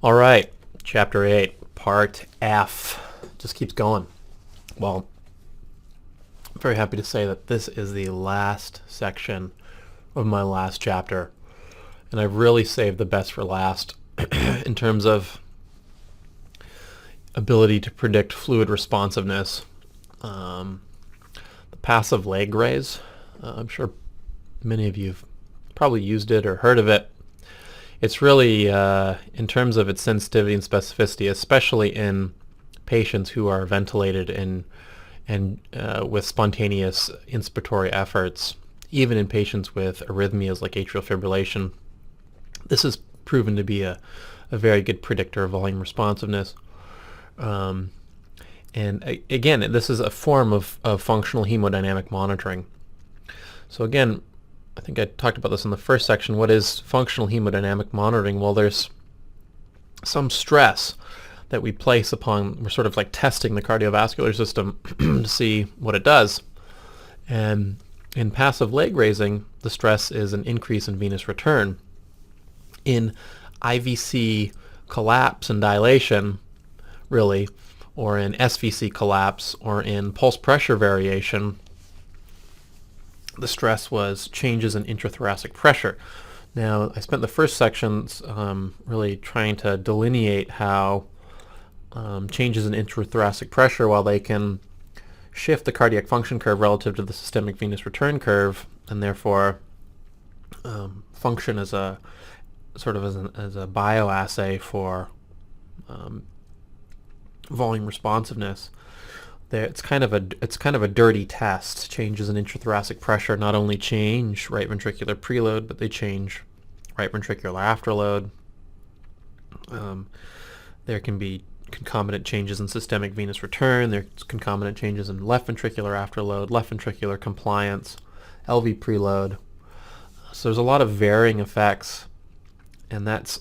All right, Chapter 8, Part F. Just keeps going. Well, I'm very happy to say that this is the last section of my last chapter, and I've really saved the best for last in terms of ability to predict fluid responsiveness. The passive leg raise, I'm sure many of you have probably used it or heard of it. It's really, in terms of its sensitivity and specificity, especially in patients who are ventilated and with spontaneous inspiratory efforts, even in patients with arrhythmias like atrial fibrillation, this is proven to be a very good predictor of volume responsiveness. And again, this is a form of functional hemodynamic monitoring. So again, I think I talked about this in the first section. What is functional hemodynamic monitoring? Well, there's some stress that we place upon, we're sort of like testing the cardiovascular system to see what it does. And in passive leg raising, the stress is an increase in venous return. In IVC collapse and dilation, really, or in SVC collapse, or in pulse pressure variation, the stress was changes in intrathoracic pressure. Now, I spent the first sections really trying to delineate how changes in intrathoracic pressure, while they can shift the cardiac function curve relative to the systemic venous return curve, and therefore function as a sort of as a bioassay for volume responsiveness. It's kind of a dirty test. Changes in intrathoracic pressure not only change right ventricular preload, but they change right ventricular afterload. There can be concomitant changes in systemic venous return. There's concomitant changes in left ventricular afterload, left ventricular compliance, LV preload. So there's a lot of varying effects, and that's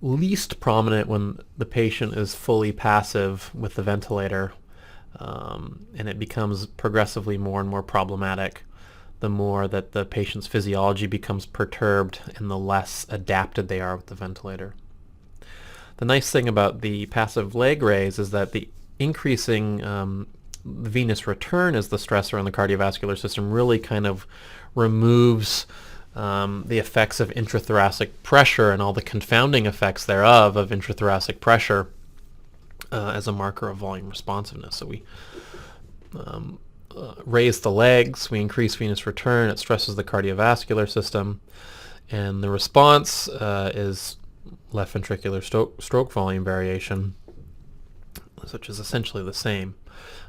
least prominent when the patient is fully passive with the ventilator, and it becomes progressively more and more problematic the more that the patient's physiology becomes perturbed and the less adapted they are with the ventilator. The nice thing about the passive leg raise is that the increasing venous return as the stressor in the cardiovascular system really kind of removes the effects of intrathoracic pressure and all the confounding effects thereof of intrathoracic pressure as a marker of volume responsiveness. So we raise the legs, we increase venous return, it stresses the cardiovascular system, and the response is left ventricular stroke volume variation, which is essentially the same.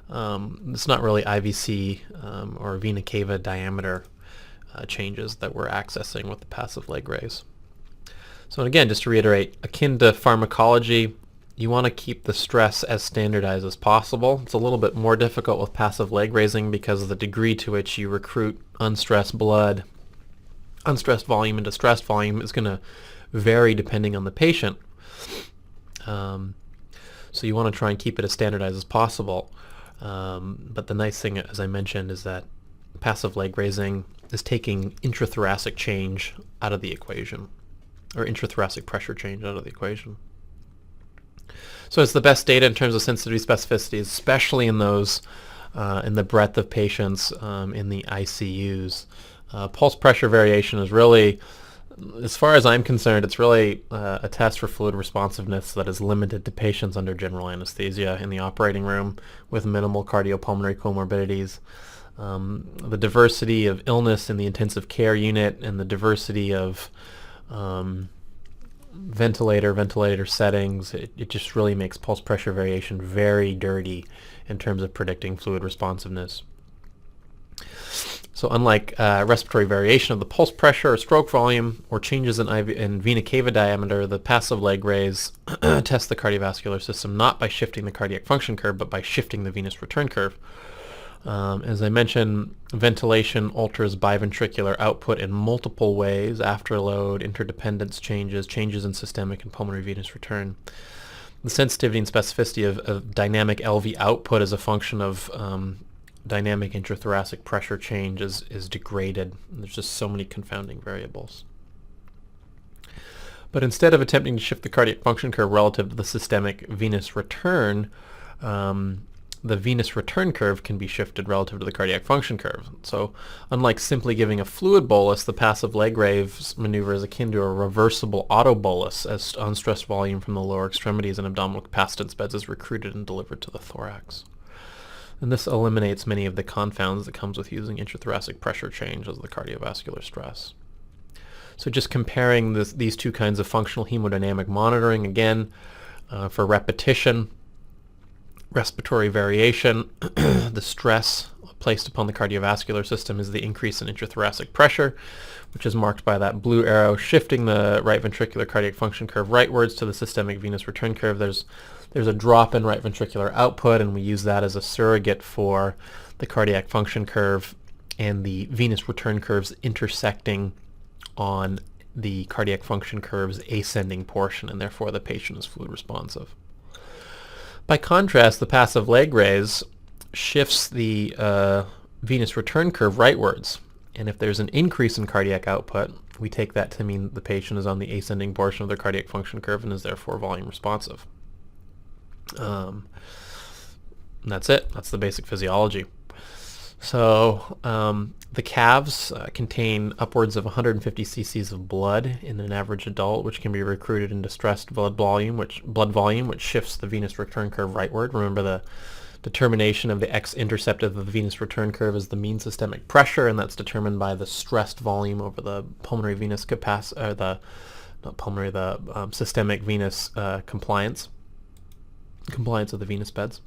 It's not really IVC or vena cava diameter changes that we're accessing with the passive leg raise. So again, just to reiterate, akin to pharmacology, you want to keep the stress as standardized as possible. It's a little bit more difficult with passive leg raising because of the degree to which you recruit unstressed blood. Unstressed volume and distressed volume is going to vary depending on the patient. So you want to try and keep it as standardized as possible. But the nice thing, as I mentioned, is that passive leg raising is taking intrathoracic change out of the equation, or intrathoracic pressure change out of the equation. So it's the best data in terms of sensitivity specificity, especially in those in the breadth of patients in the ICUs. Pulse pressure variation is really, as far as I'm concerned, it's really a test for fluid responsiveness that is limited to patients under general anesthesia in the operating room with minimal cardiopulmonary comorbidities. The diversity of illness in the intensive care unit and the diversity of ventilator settings, it just really makes pulse pressure variation very dirty in terms of predicting fluid responsiveness. So unlike respiratory variation of the pulse pressure or stroke volume or changes in vena cava diameter, the passive leg raise tests the cardiovascular system not by shifting the cardiac function curve, but by shifting the venous return curve. As I mentioned, ventilation alters biventricular output in multiple ways: afterload, interdependence changes in systemic and pulmonary venous return. The sensitivity and specificity of dynamic LV output as a function of dynamic intrathoracic pressure change is degraded. There's just so many confounding variables. But instead of attempting to shift the cardiac function curve relative to the systemic venous return, the venous return curve can be shifted relative to the cardiac function curve. So unlike simply giving a fluid bolus, the passive leg raise maneuver is akin to a reversible auto bolus as unstressed volume from the lower extremities and abdominal capacitance beds is recruited and delivered to the thorax. And this eliminates many of the confounds that comes with using intrathoracic pressure change as the cardiovascular stress. So just comparing these two kinds of functional hemodynamic monitoring, again, for repetition, respiratory variation, the stress placed upon the cardiovascular system is the increase in intrathoracic pressure, which is marked by that blue arrow shifting the right ventricular cardiac function curve rightwards to the systemic venous return curve. There's a drop in right ventricular output, and we use that as a surrogate for the cardiac function curve and the venous return curves intersecting on the cardiac function curve's ascending portion, and therefore the patient is fluid responsive. By contrast, the passive leg raise shifts the venous return curve rightwards, and if there's an increase in cardiac output, we take that to mean the patient is on the ascending portion of their cardiac function curve and is therefore volume responsive. And that's it. That's the basic physiology. So the calves contain upwards of 150 cc's of blood in an average adult, which can be recruited into stressed blood volume, which shifts the venous return curve rightward. Remember, the determination of the x-intercept of the venous return curve is the mean systemic pressure, and that's determined by the stressed volume over the pulmonary venous capacity, or the systemic venous compliance of the venous beds.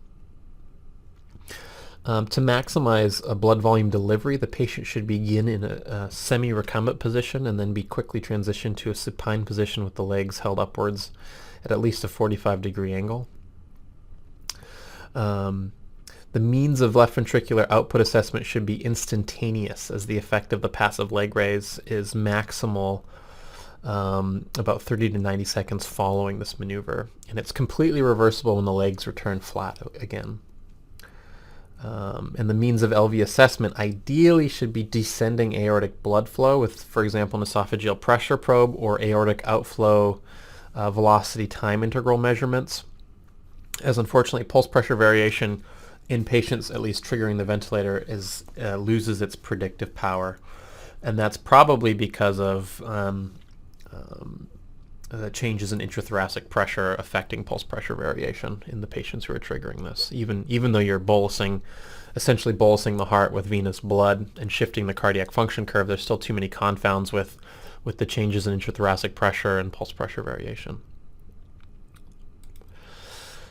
To maximize blood volume delivery, the patient should begin in a semi-recumbent position and then be quickly transitioned to a supine position with the legs held upwards at least a 45-degree angle. The means of left ventricular output assessment should be instantaneous, as the effect of the passive leg raise is maximal about 30 to 90 seconds following this maneuver, and it's completely reversible when the legs return flat again. And the means of LV assessment ideally should be descending aortic blood flow with, for example, an esophageal pressure probe or aortic outflow velocity time integral measurements, as unfortunately pulse pressure variation in patients, at least triggering the ventilator, loses its predictive power. And that's probably because of changes in intrathoracic pressure affecting pulse pressure variation in the patients who are triggering this. Even though you're essentially bolusing the heart with venous blood and shifting the cardiac function curve, there's still too many confounds with the changes in intrathoracic pressure and pulse pressure variation.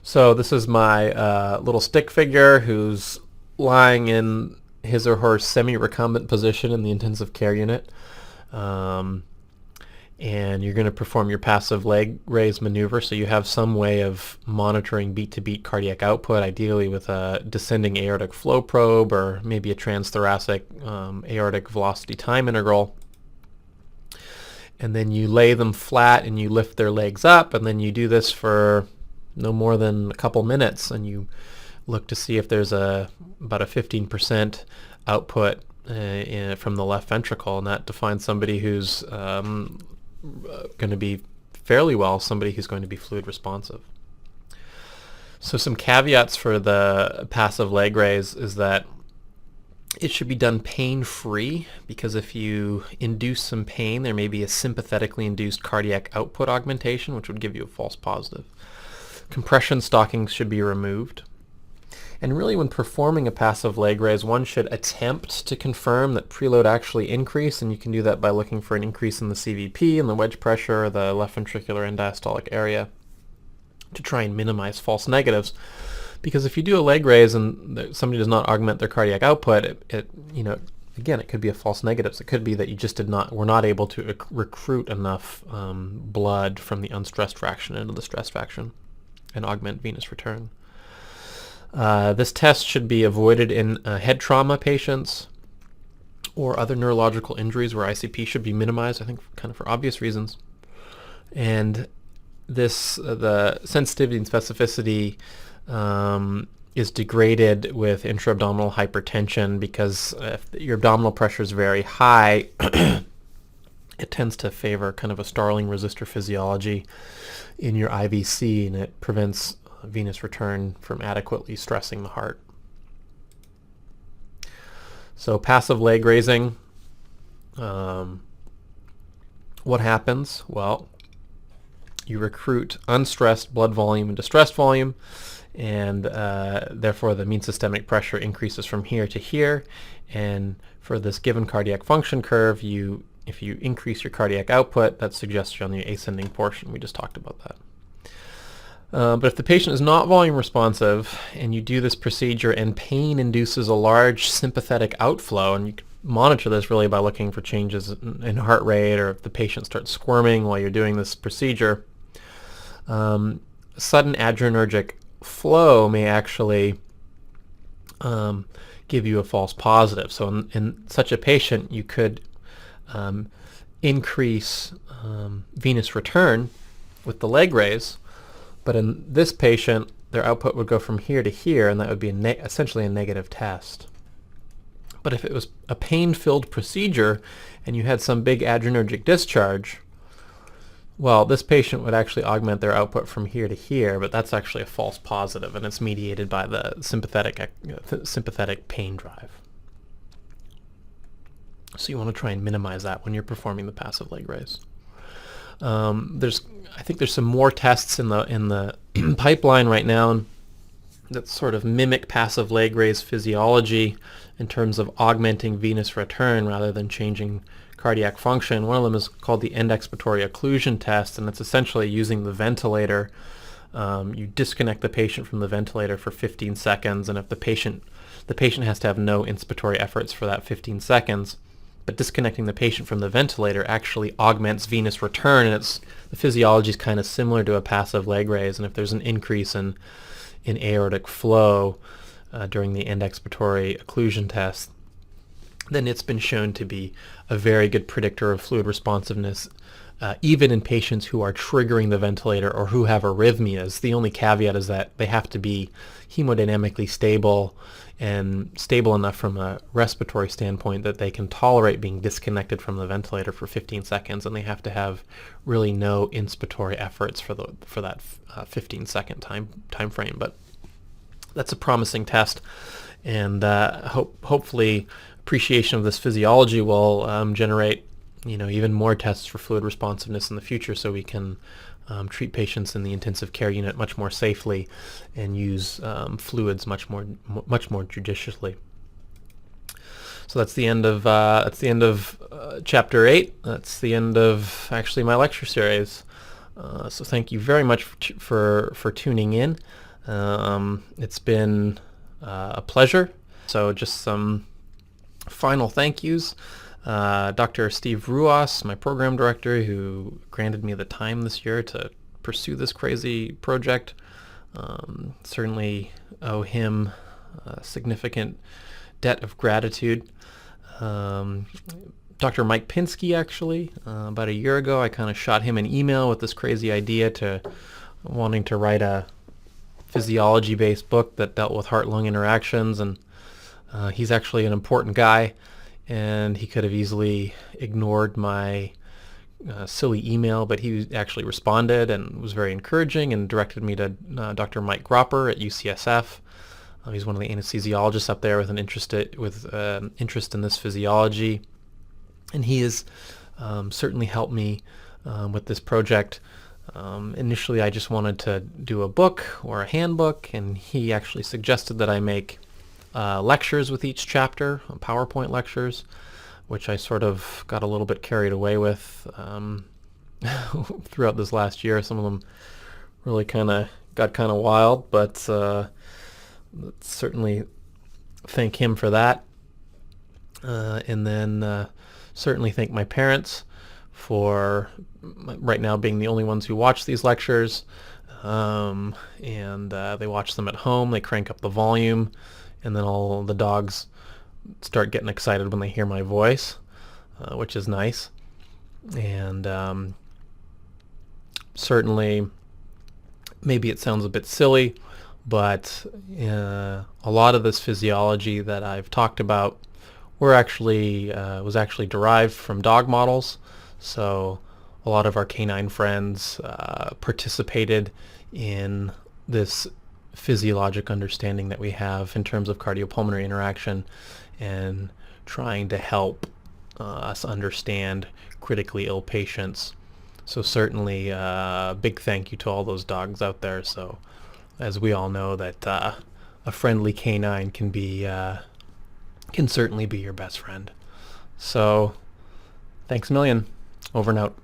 So this is my little stick figure who's lying in his or her semi-recumbent position in the intensive care unit. And you're going to perform your passive leg raise maneuver, so you have some way of monitoring beat-to-beat cardiac output, ideally with a descending aortic flow probe or maybe a transthoracic aortic velocity time integral. And then you lay them flat and you lift their legs up, and then you do this for no more than a couple minutes, and you look to see if there's about a 15% output from the left ventricle, and that defines somebody who's going to be fairly well, somebody who's going to be fluid responsive. So some caveats for the passive leg raise is that it should be done pain-free, because if you induce some pain, there may be a sympathetically induced cardiac output augmentation, which would give you a false positive. Compression stockings should be removed. And really, when performing a passive leg raise, one should attempt to confirm that preload actually increased, and you can do that by looking for an increase in the CVP and the wedge pressure or the left ventricular end diastolic area to try and minimize false negatives. Because if you do a leg raise and somebody does not augment their cardiac output, again, it could be a false negative. So it could be that you just were not able to recruit enough blood from the unstressed fraction into the stressed fraction and augment venous return. This test should be avoided in head trauma patients or other neurological injuries where ICP should be minimized, I think kind of for obvious reasons. And the sensitivity and specificity is degraded with intra-abdominal hypertension, because if your abdominal pressure is very high, it tends to favor kind of a Starling resistor physiology in your IVC, and it prevents venous return from adequately stressing the heart. So passive leg raising, what happens? Well, you recruit unstressed blood volume into stressed volume, and therefore the mean systemic pressure increases from here to here. And for this given cardiac function curve, if you increase your cardiac output, that's suggested on the ascending portion. We just talked about that. But if the patient is not volume responsive and you do this procedure and pain induces a large sympathetic outflow, and you can monitor this really by looking for changes in heart rate, or if the patient starts squirming while you're doing this procedure, sudden adrenergic flow may actually give you a false positive. So in such a patient, you could increase venous return with the leg raise, but in this patient, their output would go from here to here, and that would be essentially a negative test. But if it was a pain-filled procedure and you had some big adrenergic discharge, well, this patient would actually augment their output from here to here, but that's actually a false positive, and it's mediated by the sympathetic pain drive. So you want to try and minimize that when you're performing the passive leg raise. I think there's some more tests in the pipeline right now that sort of mimic passive leg raise physiology in terms of augmenting venous return rather than changing cardiac function. One of them is called the end expiratory occlusion test, and it's essentially using the ventilator. You disconnect the patient from the ventilator for 15 seconds, and if the patient has to have no inspiratory efforts for that 15 seconds, but disconnecting the patient from the ventilator actually augments venous return, and the physiology is kind of similar to a passive leg raise. And if there's an increase in aortic flow during the end expiratory occlusion test, then it's been shown to be a very good predictor of fluid responsiveness, even in patients who are triggering the ventilator or who have arrhythmias. The only caveat is that they have to be hemodynamically stable and stable enough from a respiratory standpoint that they can tolerate being disconnected from the ventilator for 15 seconds, and they have to have really no inspiratory efforts for that 15-second time frame. But that's a promising test, and hopefully appreciation of this physiology will generate even more tests for fluid responsiveness in the future, so we can treat patients in the intensive care unit much more safely and use fluids much more judiciously. So that's the end of Chapter 8. That's the end of actually my lecture series. So thank you very much for tuning in. It's been a pleasure. So just some final thank yous. Dr. Steve Ruas, my program director, who granted me the time this year to pursue this crazy project. Certainly owe him a significant debt of gratitude. Dr. Mike Pinsky, actually, about a year ago, I kind of shot him an email with this crazy idea to wanting to write a physiology-based book that dealt with heart-lung interactions, and he's actually an important guy, and he could have easily ignored my silly email, but he actually responded and was very encouraging and directed me to Dr. Mike Gropper at UCSF. He's one of the anesthesiologists up there with an interest in this physiology, and he has certainly helped me with this project. Initially, I just wanted to do a book or a handbook, and he actually suggested that I make lectures with each chapter, PowerPoint lectures, which I sort of got a little bit carried away with throughout this last year. Some of them really got kind of wild, but certainly thank him for that. And then certainly thank my parents for right now being the only ones who watch these lectures. And they watch them at home. They crank up the volume, and then all the dogs start getting excited when they hear my voice, which is nice. And certainly, maybe it sounds a bit silly, but a lot of this physiology that I've talked about was actually derived from dog models. So a lot of our canine friends participated in this physiologic understanding that we have in terms of cardiopulmonary interaction and trying to help us understand critically ill patients. So certainly a big thank you to all those dogs out there. So as we all know that a friendly canine can certainly be your best friend. So thanks a million. Over and out.